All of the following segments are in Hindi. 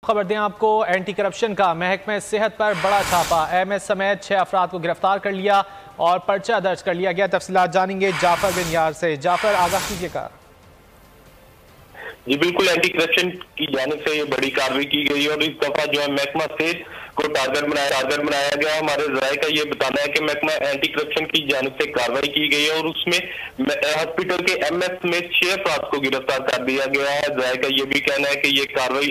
खबर दें आपको, एंटी करप्शन का महकमे सेहत पर बड़ा छापा। एमएस समेत 6 अफराद को गिरफ्तार कर लिया और पर्चा दर्ज कर लिया गया। तफसीलात जानेंगे जाफर बिन यार से। जाफर, आगाह कीजिएगा। जी बिल्कुल, एंटी करप्शन की जानिब से ये बड़ी कार्रवाई की गई है और इस दफा जो है महकमा सेहत को टारगेट बनाया गया। हमारे जराये का ये बताना है कि महकमा एंटी करप्शन की जानिब से कार्रवाई की गई है और उसमें हॉस्पिटल के एमएस में 6 अफराद को गिरफ्तार कर दिया गया है। जराये का ये भी कहना है कि ये कार्रवाई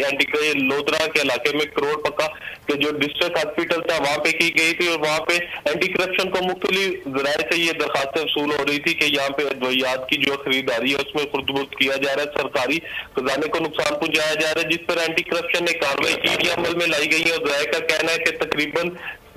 लोधरा के इलाके में करोड़ पक्का के जो डिस्ट्रिक्ट हॉस्पिटल था वहां पे की गई थी और वहां पे एंटी करप्शन को मुख्तलिफ जराये से ये दरखास्तें वसूल हो रही थी कि यहाँ पे अद्वियात की जो खरीदारी है उसमें खुर्द-बुर्द किया जा रहा है, सरकारी खजाने को नुकसान पहुंचाया जा रहा है, जिस पर एंटी करप्शन ने कार्रवाई की अमल में लाई गई है। और जराये का कहना है कि तकरीबन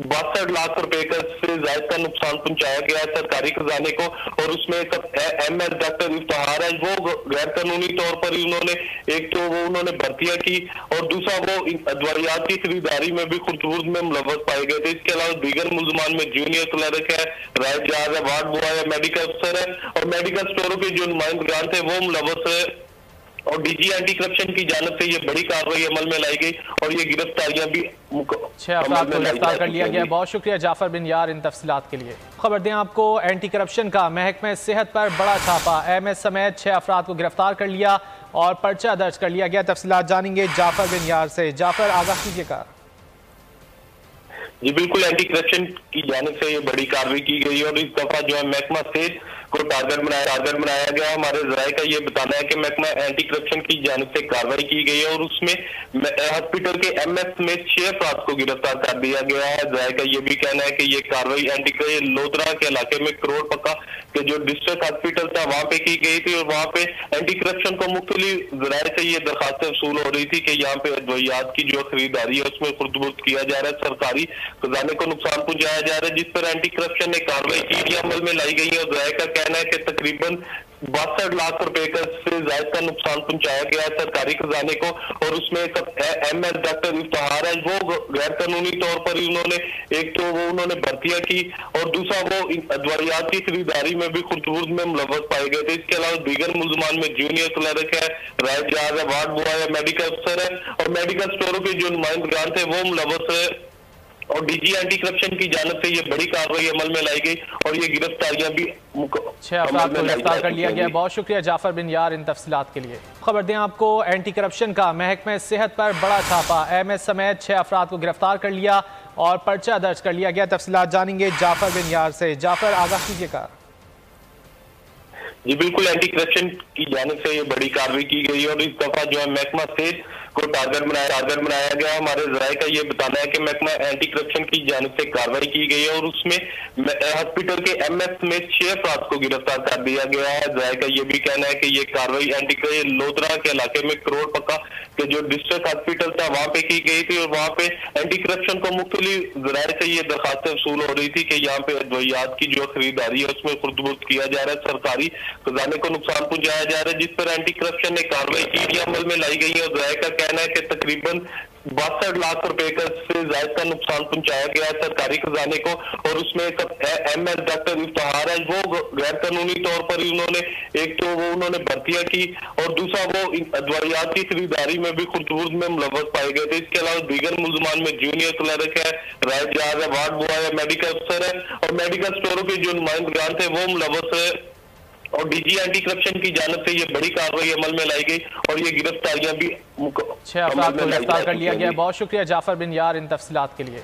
62 लाख रुपए का से ज्यादा का नुकसान पहुंचाया गया है सरकारी खजाने को। और उसमें एमएस डॉक्टर इफ्तिखार है, वो गैर कानूनी तौर पर ही उन्होंने भर्तियां की और दूसरा वो अद्वियात की खरीदारी में भी खुर्द-बुर्द में मुलव्वस पाए गए थे। इसके अलावा दीगर मुलजमान में जूनियर क्लर्क है, राय जहाज है, वार्ड बॉय है, मेडिकल अफसर है और मेडिकल स्टोरों के जो नुमाइंदगान थे वो मुलव्वस है। और डीजी एंटी करप्शन की जानिब से ये बड़ी कार्रवाई अमल में लाई गई और ये गिरफ्तारियां भी 6 अफराद को गिरफ्तार कर लिया गया। बहुत शुक्रिया जाफर बिन यार इन तफसीलात के लिए। खबर दें आपको, एंटी करप्शन का महकमे सेहत पर बड़ा छापा। एमएस समेत 6 अफराद को गिरफ्तार कर लिया और पर्चा दर्ज कर लिया गया। तफसीलात जानेंगे जाफर बिन यार से। जाफर, आगाह कीजिएगा। जी बिल्कुल, एंटी करप्शन की जानिब से ये बड़ी कार्रवाई की गई है और इस दफा जो है महकमा सेहत को टारगेट बनाया गया। हमारे जराये का ये बताना है कि महकमा एंटी करप्शन की जानिब से कार्रवाई की गई है और उसमें हॉस्पिटल के एमएस में 6 अफराद को गिरफ्तार कर दिया गया है। जराये का ये भी कहना है कि ये कार्रवाई लोधरा के इलाके में करोड़ पक्का के जो डिस्ट्रिक्ट हॉस्पिटल था वहां पे की गई थी और वहां पे एंटी करप्शन को मुख्तलिफ जराये से ये दरखास्तें वसूल हो रही थी कि यहाँ पे अद्वियात की जो खरीदारी है उसमें खुर्द-बुर्द किया जा रहा है, सरकारी खजाने को नुकसान पहुंचाया जा रहा है, जिस पर एंटी करप्शन ने कार्रवाई की अमल में लाई गई है। और जराये का कहना है कि तकरीबन 62 लाख रुपए का से ज्यादा का नुकसान पहुंचाया गया है सरकारी खजाने को। और उसमें एमएस डॉक्टर इफ्तिखार है, वो गैर कानूनी तौर पर ही उन्होंने भर्तियां की और दूसरा वो अद्वियात की खरीदारी में भी खुर्द-बुर्द में मुलव्वस पाए गए थे। इसके अलावा दीगर मुलजमान में जूनियर क्लर्क है, राय जहाज है, वार्ड बॉय है, मेडिकल अफसर है और मेडिकल स्टोरों के जो नुमाइंदगान थे वो मुलव्वस है। और डीजी एंटी करप्शन की जानिब से ये बड़ी कार्रवाई अमल में लाई गई और ये गिरफ्तारियां भी 6 अफराद को गिरफ्तार कर लिया गया। बहुत शुक्रिया जाफर बिन यार इन तफसीलात के लिए। खबर दें आपको, एंटी करप्शन का महकमे सेहत पर बड़ा छापा। एमएस समेत 6 अफराद को गिरफ्तार कर लिया और पर्चा दर्ज कर लिया गया। तफसीलात जानेंगे जाफर बिन यार से। जाफर, आगाह कीजिएगा। जी बिल्कुल, एंटी करप्शन की जानिब से ये बड़ी कार्रवाई की गई है और इस दफा जो है महकमा सेहत को टारगेट बनाया गया। हमारे जराये का ये बताना है कि महकमा एंटी करप्शन की जानिब से कार्रवाई की गई है और उसमें हॉस्पिटल के एमएस में 6 अफराद को गिरफ्तार कर दिया गया है। जराये का ये भी कहना है कि ये कार्रवाई लोधरा के इलाके में करोड़ पक्का के जो डिस्ट्रिक्ट हॉस्पिटल था वहां पे की गई थी और वहां पे एंटी करप्शन को मुख्तलिफ जराये से ये दरखास्तें वसूल हो रही थी कि यहाँ पे अद्वियात की जो खरीदारी है उसमें खुर्द-बुर्द किया जा रहा है, सरकारी खजाने को नुकसान पहुंचाया जा रहा है, जिस पर एंटी करप्शन ने कार्रवाई की अमल में लाई गई है। और जराये का कहना है कि तकरीबन 62 लाख रुपए का से ज्यादा का नुकसान पहुंचाया गया है सरकारी खजाने को। और उसमें एमएस डॉक्टर इफ्तिखार है, वो गैर कानूनी तौर पर ही उन्होंने भर्तियां की और दूसरा वो अद्वियात की खरीदारी में भी खुर्द-बुर्द में मुलव्वस पाए गए थे। इसके अलावा दीगर मुलजमान में जूनियर क्लर्क है, राय जहाज है, वार्ड बॉय है, मेडिकल अफसर है और मेडिकल स्टोरों के जो नुमाइंदगान थे वो मुलव्वस है। और डीजी एंटी करप्शन की जानिब से ये बड़ी कार्रवाई अमल में लाई गई और ये गिरफ्तारियां भी 6 अफराद को गिरफ्तार कर लिया गया। बहुत शुक्रिया जाफर बिन यार इन तफसीलात के लिए।